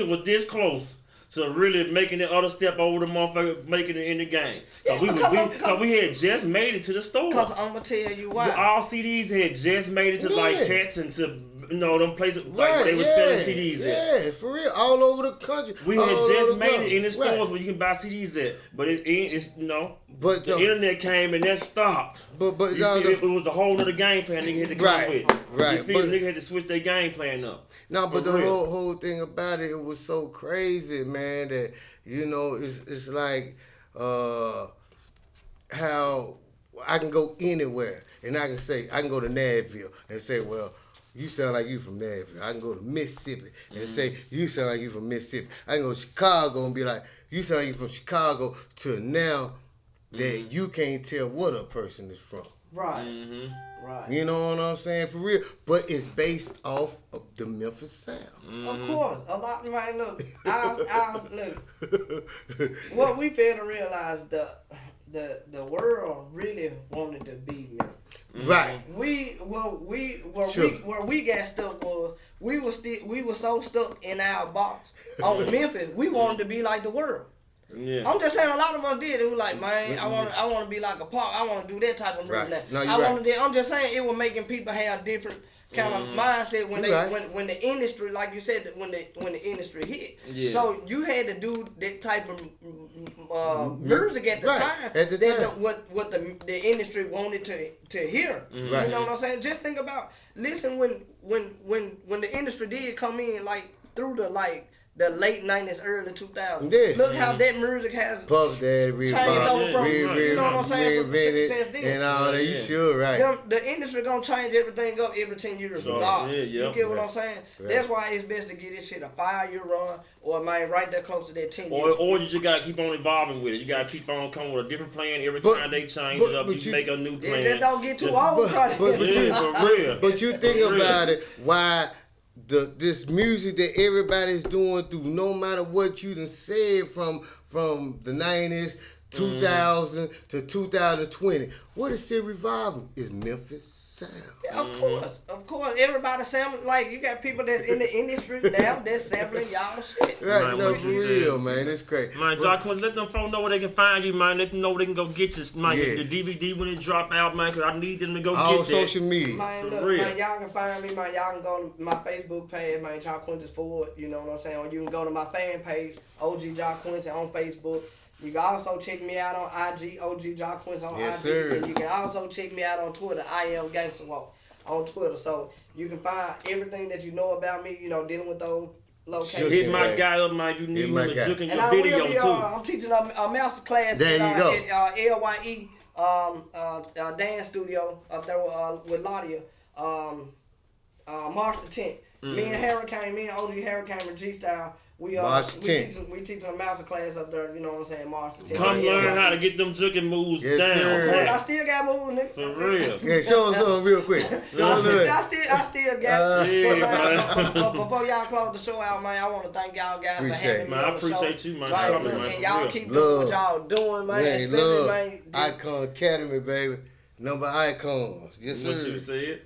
was this close to really making the other step over the motherfucker, making it in the game. Cause we had just made it to the stores. Cause I'm gonna tell you why. All CDs had just made it to like Cats and to them places like they were selling CDs at. Yeah, for real, all over the country. We had just made it in the stores where you can buy CDs at, but it's But the internet came and that stopped. But it was a whole other game plan nigga had to come with. Right. You feel nigga had to switch their game plan up. No, but the whole thing about it was so crazy, man, that it's like how I can go anywhere and I can go to Nashville and say, well, you sound like you from Nashville. I can go to Mississippi and say, you sound like you from Mississippi. I can go to Chicago and be like, you sound like you from Chicago, to now that you can't tell what a person is from. Right. Mm-hmm. Right. You know what I'm saying? For real. But it's based off of the Memphis sound. Mm-hmm. Of course. A lot, man, look. Look. What we fail to realize, the world really wanted to be Memphis. Right. Where we got stuck was we were so stuck in our box on Memphis. We wanted to be like the world. Yeah. I'm just saying a lot of us did. It was like, man, I want to be like a Park. I want to do that type of movement. Right. No, I'm just saying it was making people have different kind of mindset when the industry, like you said, when the industry hit. Yeah. So you had to do that type of music at the time. At the time. What the industry wanted to hear. Right. You know what I'm saying? Just think about when the industry did come in, like through the late 90s, early 2000s. Yeah. Look how that music has Puff Daddy, changed over from, you know what I'm saying, since then. and all that. You sure, right. The industry gonna change everything up every 10 years. So, you get what I'm saying? Right. That's why it's best to get this shit a 5-year run, or man, right there close to that 10 years. Or you just gotta keep on evolving with it. You gotta keep on coming with a different plan every time they change it up. You make a new plan. Just don't get too old trying to. For real. But you think about it, why this music that everybody's doing through, no matter what you done said from the 90s, 2000 to 2020, what is still reviving is Memphis sound. Yeah, of course. Everybody sampling, like you got people that's in the industry now that's sampling y'all shit. Right, no, for real, man. It's crazy. Man, Jaquency, let them folks know where they can find you, man. Let them know where they can go get you, man. Yeah. The DVD when it drop out, man, because I need them to go all get you. social media. Man, look, man, y'all can find me, man. Y'all can go to my Facebook page, man, Jaquency Ford, you know what I'm saying? Or you can go to my fan page, OG Jaquency on Facebook. You can also check me out on IG, OG Jaquency on IG. Sir. And you can also check me out on Twitter, I am Gangsta Walk on Twitter. So you can find everything that you know about me, you know, dealing with those locations. Hit my guy up, man. You need him to Jooking your video, too. I'm teaching a master class at LYE dance studio up there with Ladia. March the 10th. Me and Hurricane, me and OG Hurricane with G-Style. We teaching a master class up there, you know what I'm saying, March the 10th. Come learn how to get them Jooking moves down. Sir. I still got moves, nigga. For real. Yeah, show us something real quick. I still got it. But before y'all close the show out, man, I want to thank y'all guys for having me on the show. I appreciate you, man. Right, man. And y'all keep doing what y'all doing, man. Man, Especially, man. Icon Academy, baby. Number icons. Yes, sir. What you said?